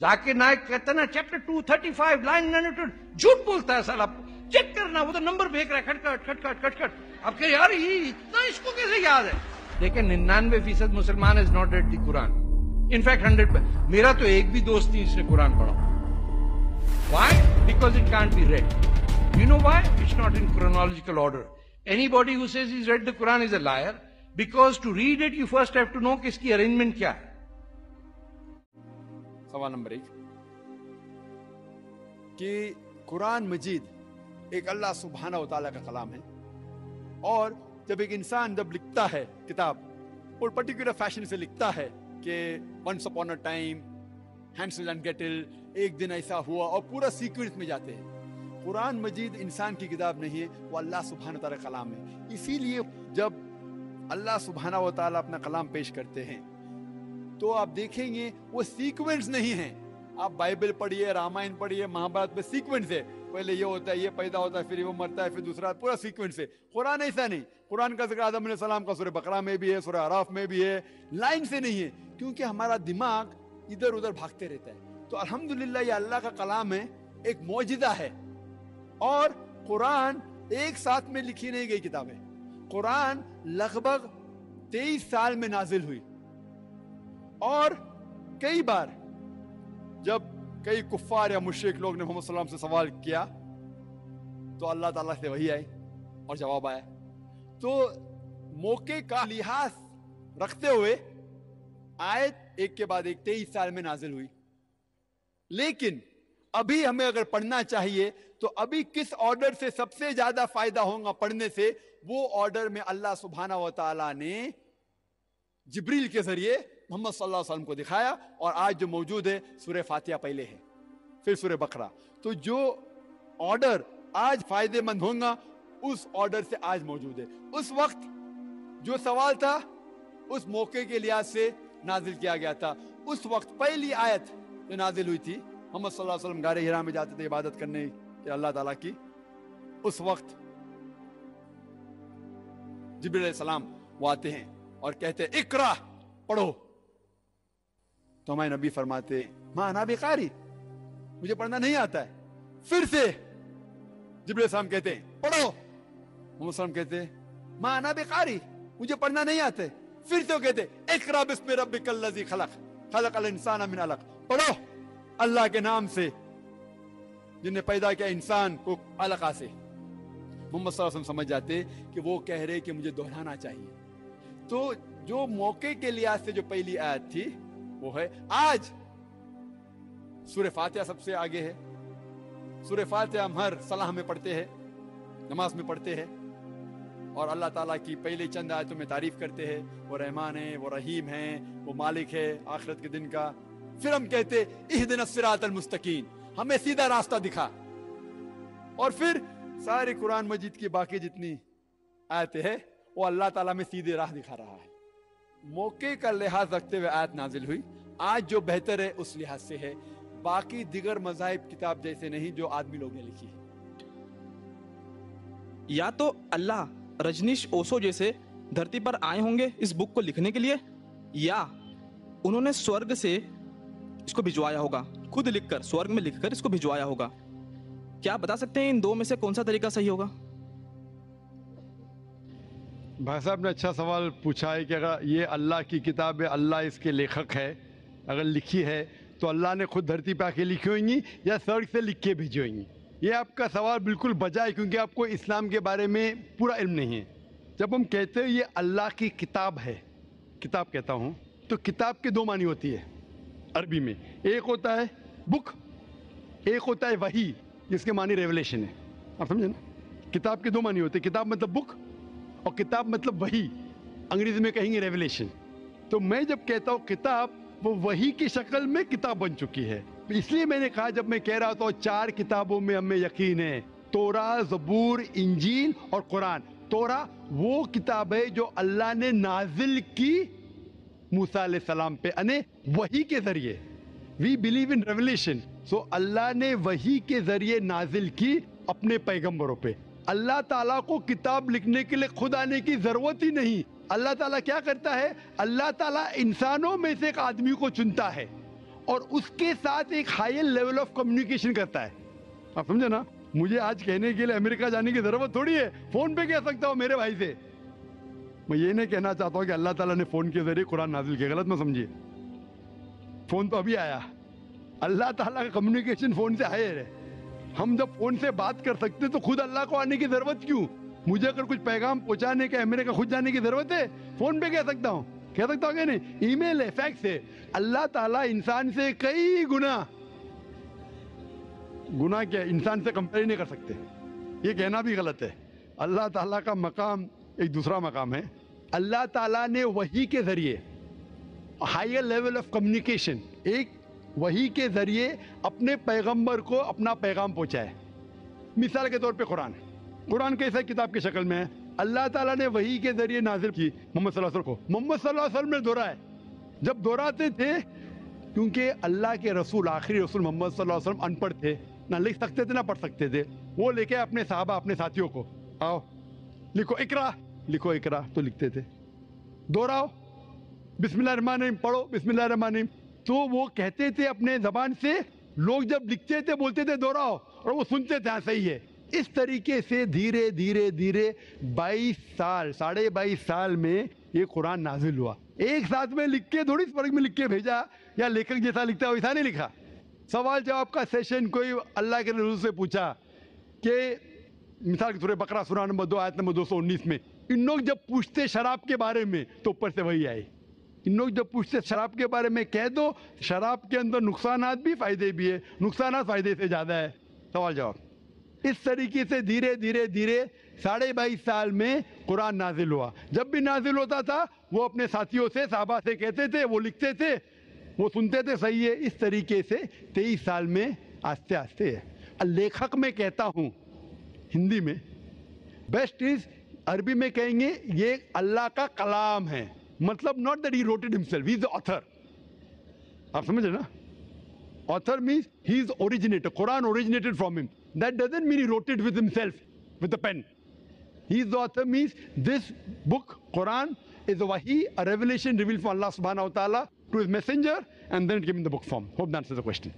जाकिर नायक कहता ना chapter 235 line 92 झूठ बोलता है साला, चेक करना, वो तो नंबर फेंक रहा है, खटखट खटखट खटखट। अब कह यार ये इतना इसको कैसे याद है? लेकिन 99% मुसलमान is not read the Quran. In fact 100, मेरा तो एक भी दोस्त नहीं इसने कुरान पढ़ा। Why? Because it can't be read. You know why? It's not in chronological order. Anybody who says he's read the Quran is a liar, because to read it you first have to know कि इसकी arrangement क्या है। सवाल number 1 कि कुरान मजीद एक अल्लाह सुब्हाना व तआला का कलाम है, और जब एक इंसान जब लिखता है किताब और पर्टिकुलर फैशन से लिखता है कि once upon a time Hansel and Gretel, एक दिन ऐसा हुआ, और पूरा सीक्वेंस में जाते हैं। कुरान मजीद इंसान की किताब नहीं है, वो अल्लाह सुब्हाना व तआला का कलाम है। इसीलिए जब अल्लाह सुब्हाना व तआला अपना कलाम पेश करते हैं तो आप देखेंगे वो सीक्वेंस नहीं है। आप बाइबल पढ़िए, रामायण पढ़िए, महाभारत में सीक्वेंस है, पहले ये होता है, ये पैदा होता है, फिर वो मरता है, फिर दूसरा, पूरा सीक्वेंस है। कुरान ऐसा नहीं। कुरान का जिक्र आदम अलैहिस्सलाम का सूरह बकरा में भी है, सूरह आराफ में भी है, लाइन से नहीं है, क्योंकि हमारा दिमाग इधर उधर भागते रहता है। तो अल्हम्दुलिल्लाह ये अल्लाह का कलाम है, एक मौजिज़ा है। और कुरान एक साथ में लिखी नहीं गई किताब है। कुरान लगभग 23 साल में नाजिल हुई, और कई बार जब कई कुफ्फार या मुशरिक लोग ने मोहम्मद सल्लल्लाहु अलैहि वसल्लम से सवाल किया तो अल्लाह ताला से वही आई और जवाब आया। तो मौके का लिहाज रखते हुए आयत एक के बाद एक 23 साल में नाजिल हुई। लेकिन अभी हमें अगर पढ़ना चाहिए तो अभी किस ऑर्डर से सबसे ज्यादा फायदा होगा पढ़ने से, वो ऑर्डर में अल्लाह सुब्हाना व तआला ने जिब्रील के जरिए मोहम्मद सल्लल्लाहु अलैहि वसल्लम को दिखाया। और आज जो मौजूद है सूरह फातिहा पहले है, फिर सूरह बकरा। तो जो ऑर्डर आज फायदेमंद होगा उस ऑर्डर से आज मौजूद है। उस वक्त जो सवाल था उस मौके के लिहाज से नाजिल किया गया था। उस वक्त पहली आयत जो नाजिल हुई थी, मोहम्मद सल्लल्लाहु अलैहि वसल्लम गारे हिरा में जाते थे इबादत करने के अल्लाह ताला की। उस वक्त जिब्रील अलैहिस्सलाम वो आते हैं और कहते हैं इकरा, पढ़ो। तो हमारे नबी फरमाते मां अना बिकारी, मुझे पढ़ना नहीं आता है। फिर से जिब्रील अलैहिस्सलाम कहते हैं पढ़ो। मोहम्मद सल्लल्लाहु कहते हैं मां अना बिकारी, मुझे पढ़ना नहीं आता है। फिर से वो कहते इकरा बिस्मि रब्बिकल लज़ी खलक, खलकल इंसाना मिन अलक, पढ़ो अल्लाह के नाम से जिन्हें पैदा किया इंसान को अलका से। मोहम्मद सल्लल्लाहु अलैहि वसल्लम समझ जाते कि वो कह रहे कि मुझे दोहराना चाहिए। तो जो मौके के लिहाज से जो पहली आयत थी वो है। आज सूरह फातिहा सबसे आगे है। सूरह फातिहा हम हर सलाह में पढ़ते हैं, नमाज में पढ़ते हैं, और अल्लाह ताला की पहले चंद आयतों में तारीफ करते हैं। वो रहमान है, वो रहीम है, वो मालिक है आखिरत के दिन का। फिर हम कहते इहदिनस सिरातल मुस्तकीम, हमें सीधा रास्ता दिखा। और फिर सारे कुरान मजीद की बाकी जितनी आयतें हैं वो अल्लाह ताला में सीधे राह दिखा रहा है। मौके का लिहाज रखते हुए आयत नाजिल हुई। आज जो बेहतर है उस लिहाज से है, बाकी दिगर मज़ाहिब किताब जैसे नहीं जो आदमी लोग ने लिखी है। या तो अल्लाह रजनीश ओशो जैसे धरती पर आए होंगे इस बुक को लिखने के लिए, या उन्होंने स्वर्ग से इसको भिजवाया होगा, खुद लिखकर स्वर्ग में लिखकर इसको भिजवाया होगा। क्या बता सकते हैं इन दो में से कौन सा तरीका सही होगा? भाई साहब ने अच्छा सवाल पूछा है कि अगर ये अल्लाह की किताब है, अल्लाह इसके लेखक है, अगर लिखी है तो अल्लाह ने खुद धरती पे आके लिखी होंगी या स्वर्ग से लिख के भेजी होंगी। ये आपका सवाल बिल्कुल बजा है, क्योंकि आपको इस्लाम के बारे में पूरा इल्म नहीं है। जब हम कहते हैं ये अल्लाह की किताब है, किताब कहता हूँ, तो किताब के दो मानी होती है अरबी में। एक होता है बुक, एक होता है वही, जिसके मानी रेवलेशन है। आप समझे ना? किताब के दो मानी होते हैं, किताब मतलब बुक और किताब मतलब वही, अंग्रेजी में कहेंगे रेवलेशन। तो मैं जब कहता हूँ किताब, वो वही की शक्ल में किताब बन चुकी है। इसलिए मैंने कहा, जब मैं कह रहा था 4 किताबों में हमें यकीन है, तोरा, ज़बूर, इंजील और कुरान। तोरा वो किताब है जो अल्लाह ने नाजिल की मूसा अलैहिस्सलाम पे, यानी वही के जरिए। We believe in revelation. So अल्लाह ने वही के जरिए नाजिल की अपने पैगंबरों पे। अल्लाह ताला को किताब लिखने के लिए खुद आने की जरूरत ही नहीं। अल्लाह ताला क्या करता है? अल्लाह ताला इंसानों में से एक आदमी को चुनता है اور اس کے ساتھ ایک ہائر لیول آف کمیونیکیشن کرتا ہے. آپ سمجھے نا, مجھے آج کہنے کے لیے امریکہ جانے کی ضرورت تھوڑی ہے, فون پہ کہہ سکتا ہوں میرے بھائی سے. میں یہ نہیں کہنا چاہتا ہوں کہ اللہ تعالیٰ نے فون کے ذریعے قرآن نازل کیا, غلط نہ سمجھیے. فون تو ابھی آیا, اللہ تعالیٰ کا کمیونیکیشن فون سے ہائر ہے. ہم جب فون سے بات کر سکتے تو خود اللہ کو آنے کی ضرورت کیوں؟ مجھے اگر کچھ پیغام پہنچانے کا امریکہ خود جانے کی ضرورت ہے؟ فون پہ کہہ سکتا ہوں کہ نہیں, ای میل ہے, فیکس ہے. اللہ تعالیٰ انسان سے کئی گنا کیا انسان سے کمپیئر نہیں کر سکتے, یہ کہنا بھی غلط ہے. اللہ تعالیٰ کا مقام ایک دوسرا مقام ہے. اللہ تعالیٰ نے وحی کے ذریعے ہائر لیول آف کمیونیکیشن, ایک وحی کے ذریعے اپنے پیغمبر کو اپنا پیغام پہنچایا. مثال کے طور پہ قرآن کیسے کتاب کی شکل میں ہے, اللہ تعالیٰ نے وحی کے ذریعے نازل کی محمد صلی اللہ علیہ وسلم کو. محمد صلی اللہ علیہ وسلم نے دہرایا, جب دہراتے تھے کیونکہ اللہ کے رسول, آخری رسول محمد صلی اللہ علیہ وسلم ان پڑھ تھے, نہ لکھ سکتے تھے نہ پڑھ سکتے تھے. وہ لے کے اپنے صحابہ, اپنے ساتھیوں کو, آؤ لکھو اقرا, تو لکھتے تھے. دہراؤ, بسم اللہ الرحمن الرحیم پڑھو, بسم اللہ الرحمن الرحیم. تو وہ کہتے تھے اپنے زبان سے, لوگ جب لکھتے تھے بولتے تھے دہراؤ, اور وہ سنتے تھے ہاں صحیح ہے. اس طریقے سے دھیرے دھیرے 22 سال میں یہ قرآن نازل ہوا. ایک ساتھ میں لکھ کے تھوڑی فرق میں لکھ کے بھیجا, یا لیکھک جیسا لکھتا ہے ویسا نہیں لکھا. سوال جواب کا سیشن کوئی اللہ کے رسول سے پوچھا کہ مثال کے سورہ بقرہ سورہ نمبر 2 آیت نمبر 219 میں, ان لوگ جب پوچھتے شراب کے بارے میں تو اوپر سے وہی آئی. ان لوگ جب پوچھتے شراب کے بارے میں کہہ دو, شراب کے اندر نقصانات بھی فائدے بھی ہے, نقصانات فائدے سے زیادہ ہے. سوال جواب. اس طریقے سے دھیرے 22 سال میں قرآن نازل ہوا. جب بھی نازل ہوتا تھا وہ اپنے ساتھیوں سے, صحابہ سے کہتے تھے, وہ لکھتے تھے, وہ سنتے تھے, صحیح ہے. اس طریقے سے 23 سال میں آہستہ آہستہ ہے. لیکھک میں کہتا ہوں ہندی میں, بیسٹ از, عربی میں کہیں گے یہ اللہ کا کلام ہے, مطلب not that he wrote it himself, he is the author. آپ سمجھ رہے نا, author means he is originator, Quran originated from him. That doesn't mean he wrote it with himself, with a pen. He is the author means this book, Quran, is a wahi, a revelation revealed from Allah subhanahu wa ta'ala to his messenger, and then it came in the book form. Hope that answers the question.